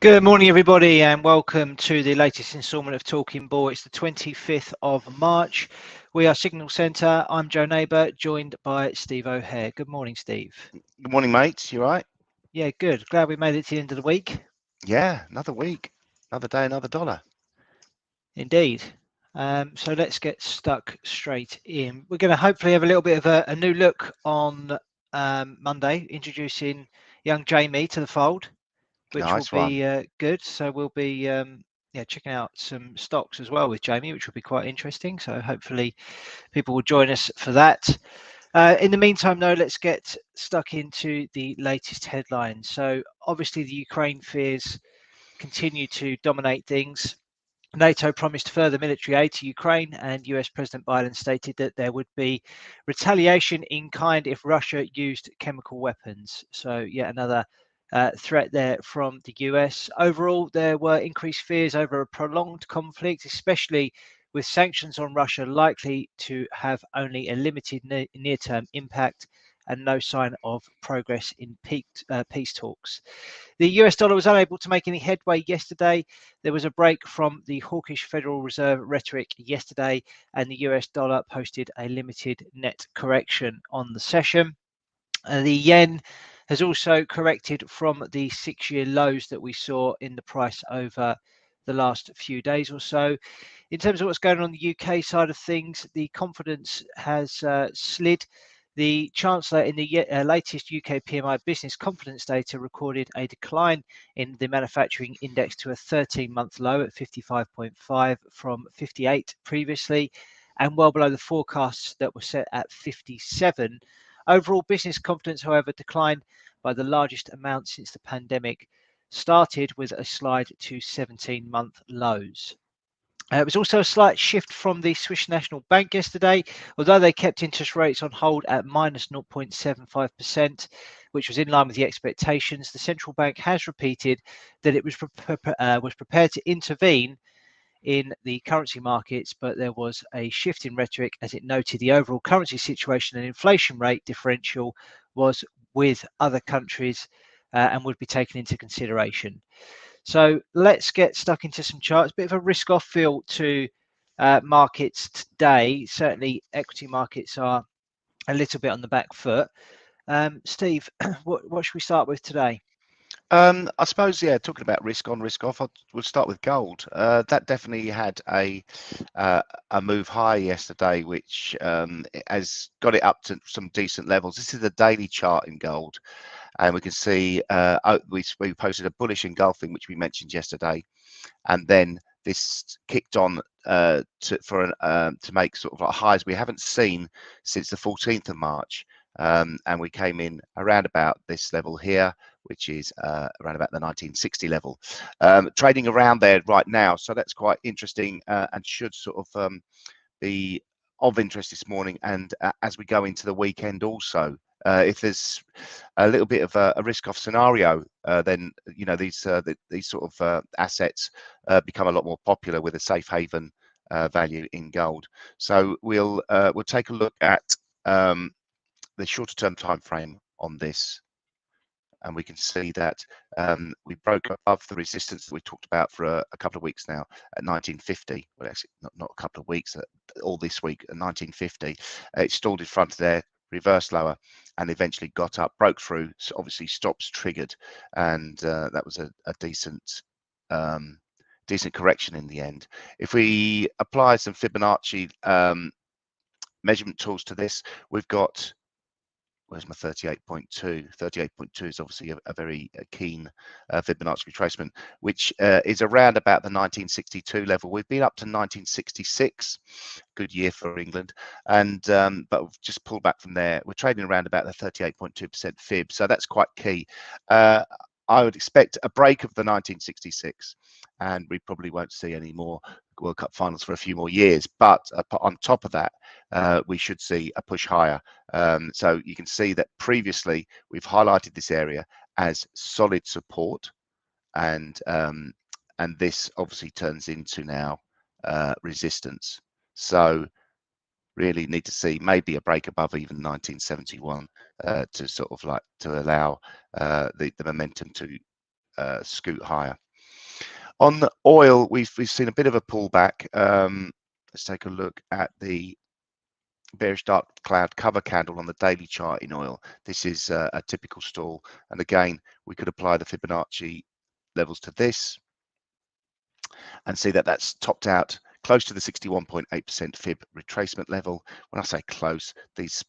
Good morning, everybody, and welcome to the latest instalment of Talking Ball. It's the 25th of March. We are Signal Centre. I'm Joe Neighbour, joined by Steve O'Hare. Good morning, Steve. Good morning, mates. You all right? Yeah, good. Glad we made it to the end of the week. Yeah, another week, another day, another dollar. Indeed. So let's get stuck straight in. We're going to hopefully have a little bit of a new look on Monday, introducing young Jamie to the fold, which Nice will be one. good. So we'll be checking out some stocks as well with Jamie, which will be quite interesting. So hopefully people will join us for that. In the meantime, though, let's get stuck into the latest headlines. So obviously the Ukraine fears continue to dominate things. NATO promised further military aid to Ukraine, and US President Biden stated that there would be retaliation in kind if Russia used chemical weapons. So, yet another threat there from the US. Overall, there were increased fears over a prolonged conflict, especially with sanctions on Russia likely to have only a limited near term impact and no sign of progress in peace talks. The US dollar was unable to make any headway yesterday. There was a break from the hawkish Federal Reserve rhetoric yesterday, and the US dollar posted a limited net correction on the session. The yen has also corrected from the 6-year lows that we saw in the price over the last few days or so. In terms of what's going on the UK side of things, the confidence has slid. The Chancellor in the latest UK PMI business confidence data recorded a decline in the manufacturing index to a 13-month low at 55.5 from 58 previously, and well below the forecasts that were set at 57. Overall business confidence, however, declined by the largest amount since the pandemic started, with a slide to 17-month lows. It was also a slight shift from the Swiss National Bank yesterday, although they kept interest rates on hold at minus 0.75%, which was in line with the expectations. The central bank has repeated that it was prepared to intervene in the currency markets, but there was a shift in rhetoric as it noted the overall currency situation and inflation rate differential was with other countries and would be taken into consideration. So let's get stuck into some charts. Bit of a risk-off feel to markets today. Certainly, equity markets are a little bit on the back foot. Steve, what should we start with today? I suppose, yeah, talking about risk on, risk off, we'll start with gold. That definitely had a move high yesterday, which has got it up to some decent levels. This is the daily chart in gold, and we can see we posted a bullish engulfing, which we mentioned yesterday, and then this kicked on to make sort of like highs we haven't seen since the 14th of March. And we came in around about this level here, which is around about the 1960 level, trading around there right now. So that's quite interesting and should sort of be of interest this morning. And as we go into the weekend also, if there's a little bit of a risk-off scenario, then you know these sort of assets become a lot more popular with a safe haven value in gold. So we'll take a look at the shorter term time frame on this, and we can see that we broke above the resistance that we talked about for a couple of weeks now at 1950. Well, actually not a couple of weeks, all this week at 1950. It stalled in front of there, reversed lower, and eventually got up, broke through. So obviously stops triggered, and that was a decent correction in the end. If we apply some Fibonacci measurement tools to this, we've got, where's my 38.2? 38.2 is obviously a very keen Fibonacci retracement, which is around about the 1962 level. We've been up to 1966, good year for England, and but we've just pulled back from there. We're trading around about the 38.2% fib, so that's quite key. I would expect a break of the 1966, and we probably won't see any more World Cup finals for a few more years. But on top of that, we should see a push higher. So you can see that previously we've highlighted this area as solid support, and this obviously turns into now resistance. So really need to see maybe a break above even 1971 to sort of like to allow the momentum to scoot higher. On the oil, we've seen a bit of a pullback. Let's take a look at the bearish dark cloud cover candle on the daily chart in oil. This is a typical stall, and again, we could apply the Fibonacci levels to this and see that that's topped out close to the 61.8% fib retracement level. When I say close, these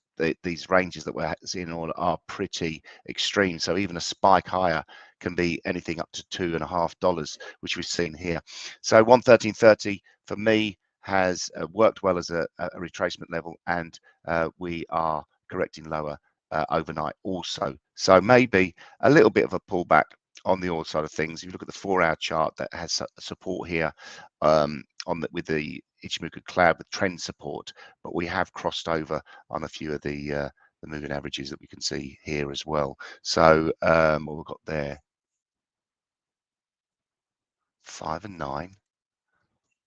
ranges that we're seeing all are pretty extreme. So even a spike higher can be anything up to $2.50, which we've seen here. So 113.30 for me has worked well as a retracement level, and we are correcting lower overnight also. So maybe a little bit of a pullback on the oil side of things. If you look at the 4-hour chart, that has support here with the Ichimoku cloud with trend support, but we have crossed over on a few of the moving averages that we can see here as well. So what we've got there, 5 and 9.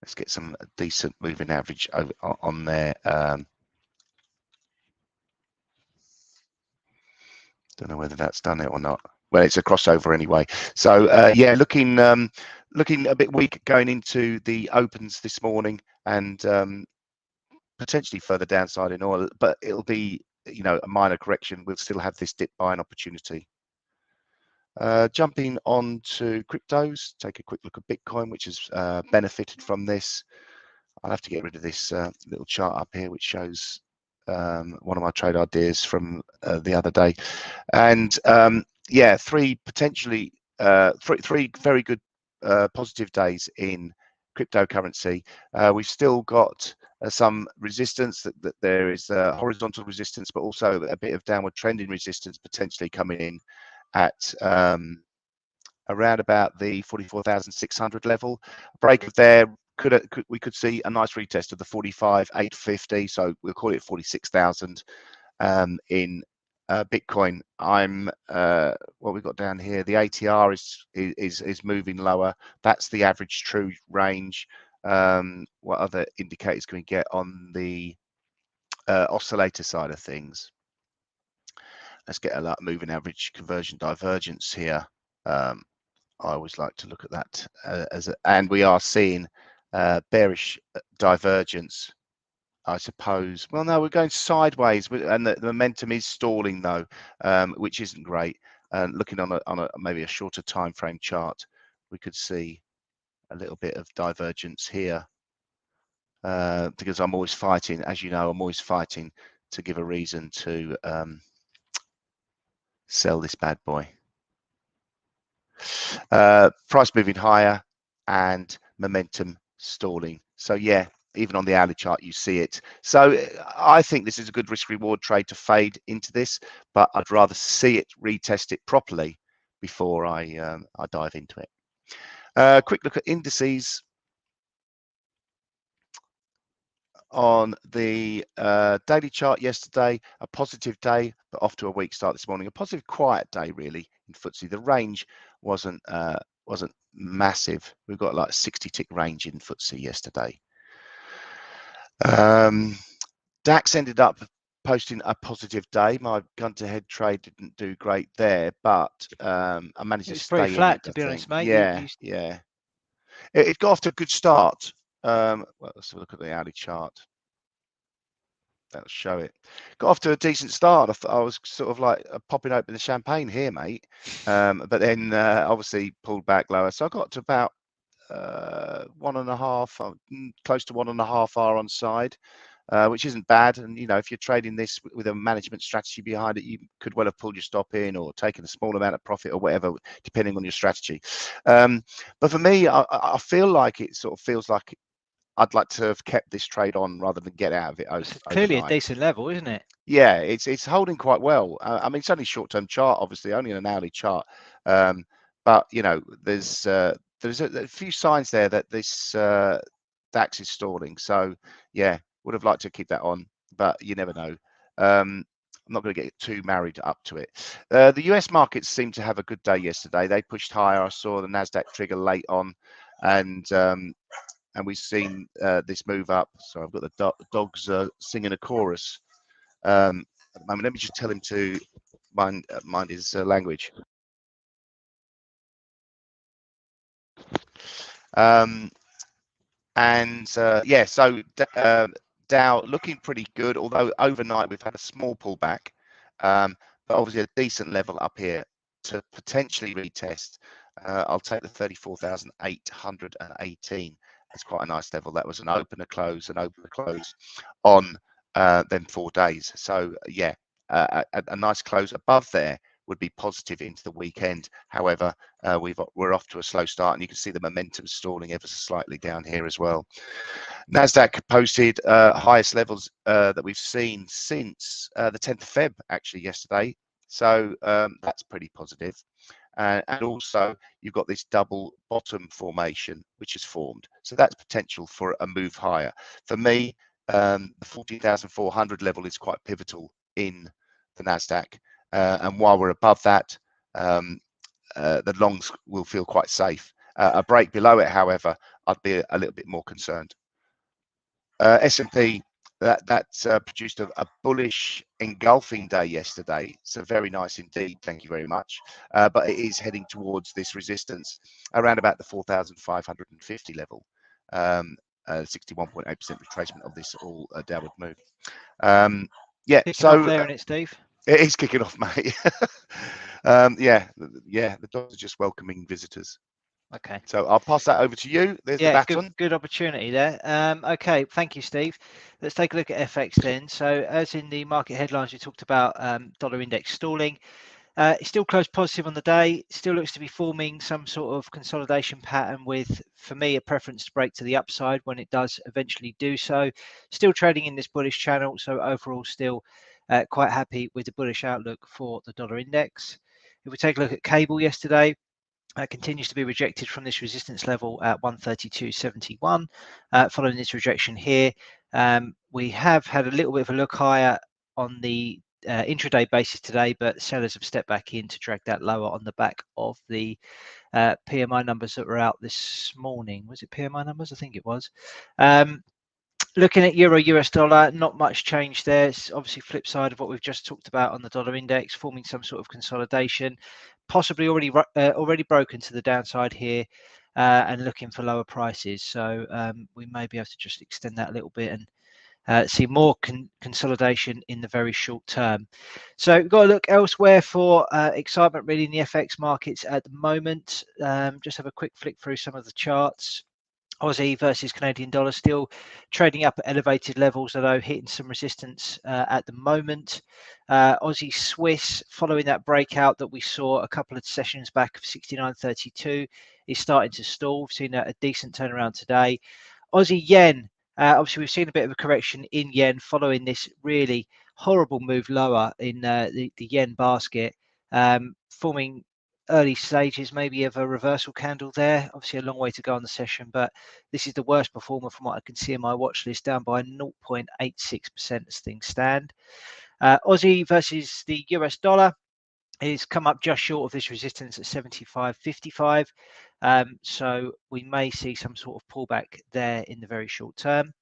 Let's get some decent moving average over on there. Don't know whether that's done it or not. Well, it's a crossover anyway. So yeah, looking a bit weak going into the opens this morning, and potentially further downside in oil, but it'll be, you know, a minor correction. We'll still have this dip buying opportunity. Jumping on to cryptos, take a quick look at Bitcoin, which has benefited from this. I'll have to get rid of this little chart up here, which shows one of my trade ideas from the other day. And yeah, three very good positive days in cryptocurrency. We've still got some resistance, that there is horizontal resistance, but also a bit of downward trending resistance potentially coming in at around about the 44,600 level. Break of there, we could see a nice retest of the 45,850, so we'll call it 46,000 in Bitcoin. I'm what we've got down here, the ATR is moving lower. That's the average true range. What other indicators can we get on the oscillator side of things? Let's get a moving average conversion divergence here. I always like to look at that and we are seeing bearish divergence, I suppose. Well, no, we're going sideways, and the momentum is stalling though, which isn't great. Looking on a maybe a shorter time frame chart, we could see a little bit of divergence here, because I'm always fighting, as you know, I'm always fighting to give a reason to sell this bad boy. Price moving higher and momentum stalling. So yeah, even on the hourly chart you see it. So I think this is a good risk reward trade to fade into this, but I'd rather see it retest it properly before I dive into it. Quick look at indices. On the daily chart yesterday, a positive day, but off to a weak start this morning. A positive quiet day really in FTSE. The range wasn't massive. We've got like 60 tick range in FTSE yesterday. DAX ended up posting a positive day. My gun to head trade didn't do great there, but I managed to stay in flat, it, to be honest, mate. Yeah, yeah. It got off to a good start. Well, let's have a look at the hourly chart. That'll show it. Got off to a decent start. I was sort of like popping open the champagne here, mate. But then obviously pulled back lower. So I got to about 1.5, close to 1.5 hour on side, which isn't bad. And you know, if you're trading this with a management strategy behind it, you could well have pulled your stop in or taken a small amount of profit or whatever, depending on your strategy. But for me, I feel like it sort of feels like I'd like to have kept this trade on rather than get out of it It's clearly overnight. a decent level, isn't it? Yeah, it's holding quite well. I mean, it's only short-term chart, obviously, only an hourly chart. But you know, there's a few signs there that this DAX is stalling. So yeah, would have liked to keep that on, but you never know. I'm not going to get too married up to it. The US markets seemed to have a good day yesterday. They pushed higher. I saw the Nasdaq trigger late on, and we've seen this move up. So I've got the dogs singing a chorus at the moment. Let me just tell him to mind his language. Yeah, so Dow looking pretty good, although overnight we've had a small pullback, but obviously a decent level up here to potentially retest. I'll take the 34,818. That's quite a nice level. That was an opener close on them 4 days. So yeah, a nice close above there would be positive into the weekend. However, we're off to a slow start, and you can see the momentum stalling ever so slightly down here as well. Nasdaq posted highest levels that we've seen since the 10th of Feb, actually yesterday. So that's pretty positive. And also, you've got this double bottom formation which is formed. So that's potential for a move higher. For me, the 40,400 level is quite pivotal in the Nasdaq. And while we're above that, the longs will feel quite safe. A break below it, however, I'd be a little bit more concerned. S&P, that produced a bullish engulfing day yesterday. So very nice indeed. Thank you very much. But it is heading towards this resistance around about the 4,550 level. 61.8% retracement of this all downward move. Yeah, Kicking so off there, isn't it, Steve? it is kicking off, mate. Yeah, the dogs are just welcoming visitors. Okay. So I'll pass that over to you. There's the baton. Good opportunity there. Okay, thank you, Steve. Let's take a look at FX then. So as in the market headlines, we talked about dollar index stalling. It's still closed positive on the day. Still looks to be forming some sort of consolidation pattern with, for me, a preference to break to the upside when it does eventually do so. Still trading in this bullish channel. So overall, still quite happy with the bullish outlook for the dollar index. If we take a look at cable yesterday, continues to be rejected from this resistance level at 132.71. Following this rejection here, we have had a little bit of a look higher on the intraday basis today, but sellers have stepped back in to drag that lower on the back of the PMI numbers that were out this morning. Was it PMI numbers? I think it was. Looking at euro US dollar, not much change there. It's obviously flip side of what we've just talked about on the dollar index, forming some sort of consolidation, possibly already broken to the downside here, and looking for lower prices. So we may be able to just extend that a little bit and see more consolidation in the very short term. So we've got to look elsewhere for excitement really in the FX markets at the moment. Just have a quick flick through some of the charts. Aussie versus Canadian dollar still trading up at elevated levels, although hitting some resistance at the moment. Aussie Swiss, following that breakout that we saw a couple of sessions back of 69.32, is starting to stall. We've seen a decent turnaround today. Aussie Yen, obviously we've seen a bit of a correction in yen following this really horrible move lower in the yen basket, forming early stages maybe of a reversal candle there. Obviously a long way to go on the session, but this is the worst performer from what I can see in my watch list, down by 0.86% as things stand. Aussie versus the US dollar is come up just short of this resistance at 75.55. So we may see some sort of pullback there in the very short term.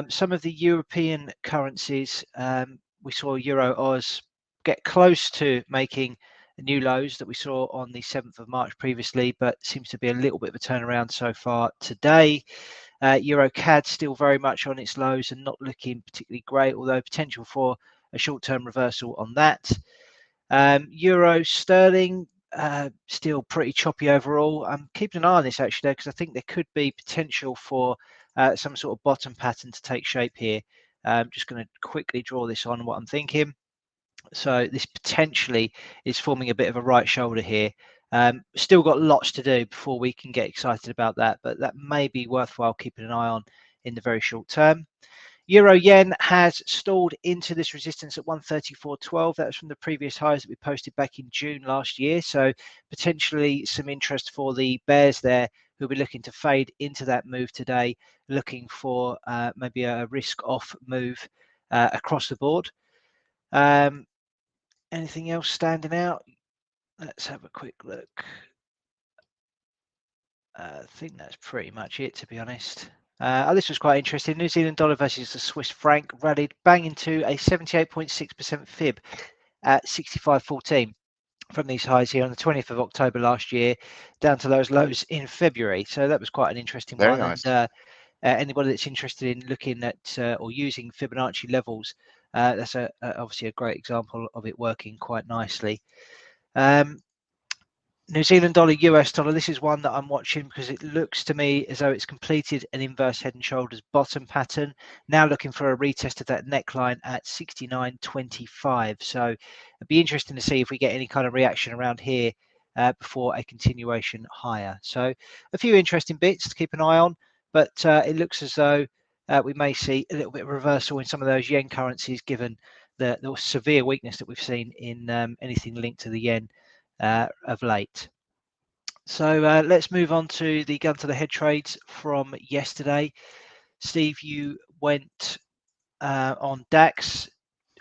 Some of the European currencies, we saw Euro Oz get close to making new lows that we saw on the 7th of March previously, but seems to be a little bit of a turnaround so far today. Euro CAD still very much on its lows and not looking particularly great, although potential for a short-term reversal on that. Euro sterling still pretty choppy overall. I'm keeping an eye on this actually because I think there could be potential for some sort of bottom pattern to take shape here. I'm just going to quickly draw this on what I'm thinking. So this potentially is forming a bit of a right shoulder here. Still got lots to do before we can get excited about that, but that may be worthwhile keeping an eye on in the very short term. Euro yen has stalled into this resistance at 134.12. That was from the previous highs that we posted back in June last year. So potentially some interest for the bears there who'll be looking to fade into that move today, looking for maybe a risk off move across the board. Anything else standing out? Let's have a quick look. I think that's pretty much it, to be honest. This was quite interesting. New Zealand dollar versus the Swiss franc rallied bang into a 78.6% fib at 65.14. from these highs here on the 20th of October last year down to those lows in February. So that was quite an interesting Very one. nice. And anybody that's interested in looking at or using Fibonacci levels, that's obviously a great example of it working quite nicely. New Zealand dollar, US dollar, this is one that I'm watching because it looks to me as though it's completed an inverse head and shoulders bottom pattern. Now looking for a retest of that neckline at 69.25. So it'd be interesting to see if we get any kind of reaction around here before a continuation higher. So a few interesting bits to keep an eye on, but it looks as though we may see a little bit of reversal in some of those yen currencies given the severe weakness that we've seen in anything linked to the yen of late. So let's move on to the gun to the head trades from yesterday. Steve, you went on DAX.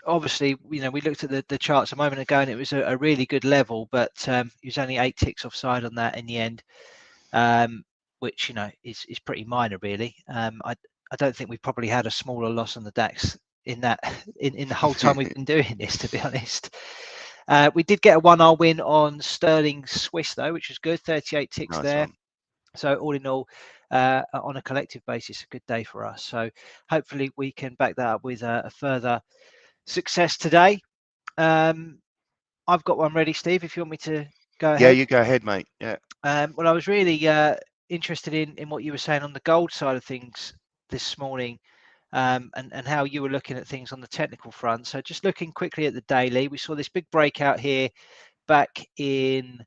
Obviously, you know, we looked at the charts a moment ago and it was a really good level, but it was only 8 ticks offside on that in the end, which, you know, is pretty minor really. I don't think we've probably had a smaller loss on the DAX in that in the whole time we've been doing this, to be honest. We did get a 1R win on sterling Swiss though, which was good. 38 ticks Nice there. one. So all in all, on a collective basis, a good day for us. So hopefully we can back that up with a further success today. I've got one ready, Steve, if you want me to go ahead. Yeah, you go ahead, mate. Yeah. Well, I was really interested in what you were saying on the gold side of things this morning, and how you were looking at things on the technical front. So just looking quickly at the daily, we saw this big breakout here back in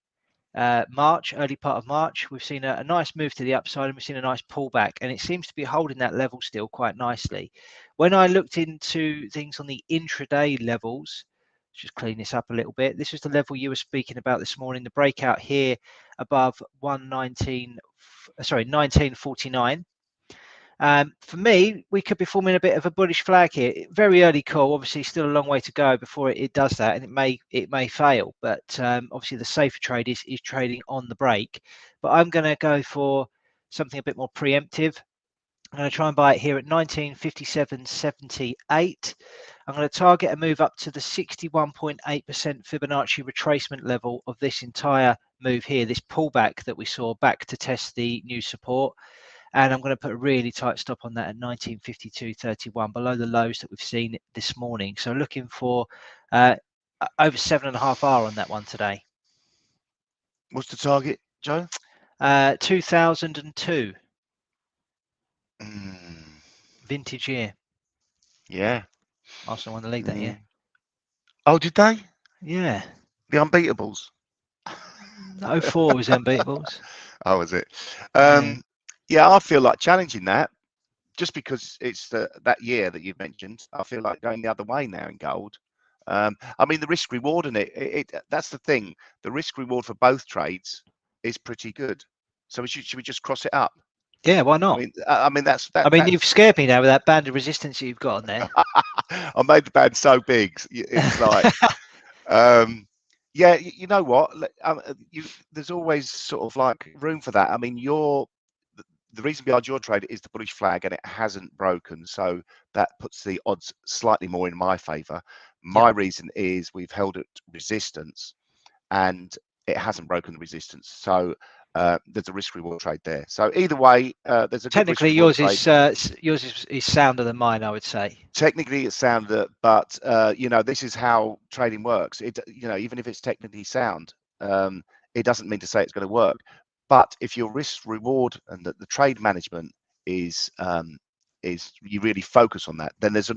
March, early part of March. We've seen a nice move to the upside and we've seen a nice pullback, and it seems to be holding that level still quite nicely. When I looked into things on the intraday levels, let's just clean this up a little bit. This was the level you were speaking about this morning, the breakout here above 1949. For me, we could be forming a bit of a bullish flag here. Very early call, obviously still a long way to go before it does that, and it may fail. But obviously the safer trade is trading on the break. But I'm going to go for something a bit more preemptive. I'm going to try and buy it here at 1957.78. I'm going to target a move up to the 61.8% Fibonacci retracement level of this entire move here, this pullback that we saw back to test the new support. And I'm going to put a really tight stop on that at 1952.31, below the lows that we've seen this morning. So looking for over 7.5 hour on that one today. What's the target, Joe? 2002 Mm, vintage year. yeah. Arsenal won the league that year. Oh, did they? Yeah. The unbeatables. 04 was unbeatables. Oh, was it? Yeah. Yeah, I feel like challenging that just because it's that year that you mentioned. I feel like going the other way now in gold. I mean, the risk reward in it, that's the thing. The risk reward for both trades is pretty good. So should we just cross it up? Yeah, why not? I mean that's that. I mean, you've scared me now with that band of resistance you've got on there. I made the band so big. It's like, yeah, you know what? There's always sort of like room for that. I mean, the reason behind your trade is the bullish flag, and it hasn't broken, so that puts the odds slightly more in my favour. My reason is we've held at resistance, and it hasn't broken the resistance. So there's a risk reward trade there. So either way, there's a technically good risk yours trade. is sounder than mine, I would say. Technically it's sound, but you know, this is how trading works. You know, even if it's technically sound, it doesn't mean to say it's going to work. But if your risk reward and the trade management is you really focus on that, then there's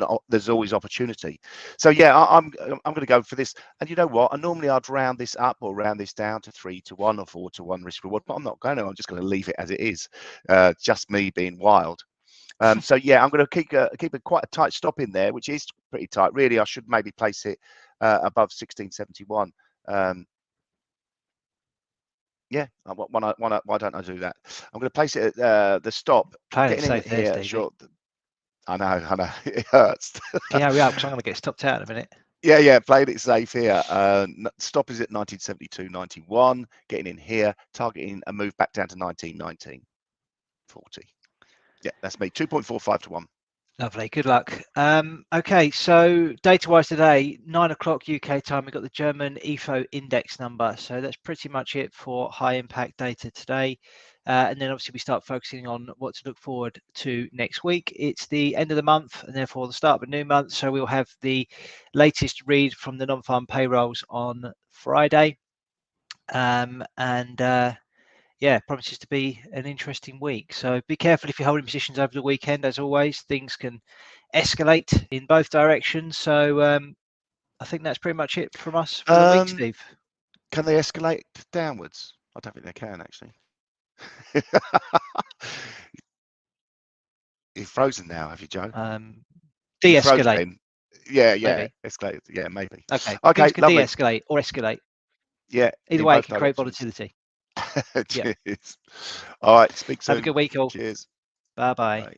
always opportunity. So yeah, I'm going to go for this. And you know what? And normally I'd round this up or round this down to 3-1 or 4-1 risk reward, but I'm not going to. I'm just going to leave it as it is. Just me being wild. So yeah, I'm going to keep quite a tight stop in there, which is pretty tight. Really, I should maybe place it above 1671. Yeah, why don't I do that? I'm going to place it at the stop. Playing it Getting in safe there, here, Stevie. short. I know, it hurts. Can you hurry up, because I'm going to get stopped out in a minute. Yeah, played it safe here. Stop is at 1972.91. Getting in here, targeting a move back down to 1919.40. Yeah, that's me. 2.45 to 1. Lovely, good luck. Okay, so data-wise today, 9 o'clock UK time, we've got the German IFO index number. So that's pretty much it for high-impact data today. And then obviously we start focusing on what to look forward to next week. It's the end of the month and therefore the start of a new month. So we'll have the latest read from the non-farm payrolls on Friday. Yeah, promises to be an interesting week. So be careful if you're holding positions over the weekend. As always, things can escalate in both directions. So I think that's pretty much it from us for the week, Steve. Can they escalate downwards? I don't think they can, actually. You're frozen now, have you, Joe? You froze De-escalate. then. Yeah, Maybe. escalate. Yeah, maybe. Okay. Okay, Things can lovely. de-escalate or escalate. Yeah, Either in way, it both can create directions. volatility. Cheers. All right, speak soon. Have a good week, all. Cheers. Bye-bye. Bye.